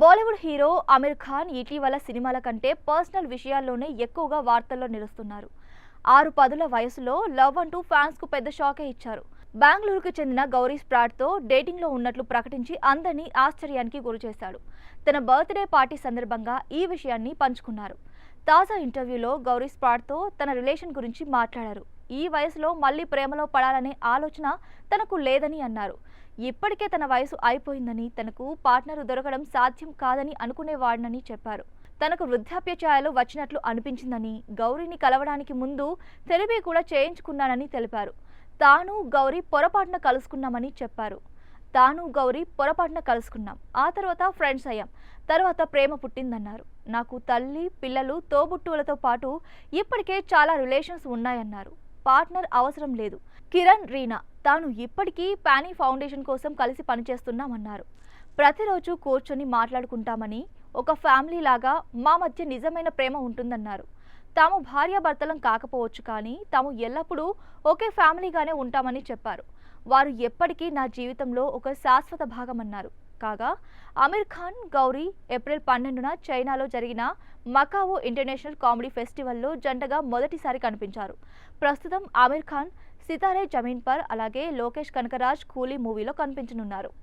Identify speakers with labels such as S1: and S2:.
S1: Bollywood hero Aamir Khan ఇటీవల సినిమాల కంటే పర్సనల్ విషయాల్లోనే ఎక్కువగా వార్తల్లో నిలుస్తున్నారు. 6 పదుల వయసులో లవ్ అంటూ ఫ్యాన్స్ కు పెద్ద షాకే ఇచ్చారు. బెంగళూరుకు చెందిన గౌరీ స్ప్రాట్తో డేటింగ్లో ఉన్నట్లు ప్రకటించి అందరినీ ఆశ్చర్యానికి గురిచేశాడు. తన బర్త్డే పార్టీ సందర్భంగా ఈ విషయాన్ని పంచుకున్నారు. తాజా ఇంటర్వ్యూలో గౌరీ స్ప్రాట్తో తన రిలేషన్ గురించి మాట్లాడారు. ఈ వయసులో మళ్లీ ప్రేమలో పడాలనే ఆలోచన తనకు లేదని అన్నారు. ఇప్పటికే తన వయసు అయిపోయిందని, తనకు పార్ట్నర్ దొరకడం సాధ్యం కాదని అనుకునేవాడినని చెప్పారు. తనకు వృద్ధాప్య ఛాయలు వచ్చినట్లు అనిపించిందని, గౌరీని కలవడానికి ముందు థెరపీ కూడా చేయించుకున్నానని తెలిపారు. తాను గౌరీ పొరపాటున కలుసుకున్నాం. ఆ తర్వాత ఫ్రెండ్స్ అయ్యాం. తర్వాత ప్రేమ పుట్టిందన్నారు. నాకు తల్లి, పిల్లలు, తోబుట్టువులతో పాటు ఇప్పటికే చాలా రిలేషన్స్ ఉన్నాయన్నారు. పార్ట్నర్ అవసరం లేదు. కిరణ్, రీనా తాను ఇప్పటికీ పానీ ఫౌండేషన్ కోసం కలిసి పనిచేస్తున్నామన్నారు. ప్రతిరోజు కూర్చొని మాట్లాడుకుంటామని, ఒక ఫ్యామిలీ లాగా మా మధ్య నిజమైన ప్రేమ ఉంటుందన్నారు. తాము భార్యాభర్తలం కాకపోవచ్చు, కానీ తాము ఎల్లప్పుడూ ఒకే ఫ్యామిలీగానే ఉంటామని చెప్పారు. వారు ఎప్పటికీ నా జీవితంలో ఒక శాశ్వత భాగమన్నారు. కాగా అమీర్ ఖాన్, గౌరీ ఏప్రిల్ 12న చైనాలో జరిగిన మకావో ఇంటర్నేషనల్ కామెడీ ఫెస్టివల్లో జంటగా మొదటిసారి కనిపించారు. ప్రస్తుతం అమీర్ ఖాన్ సితారే జమీన్ పర్, అలాగే లోకేష్ కనకరాజ్ కూలీ మూవీలో కనిపించనున్నారు.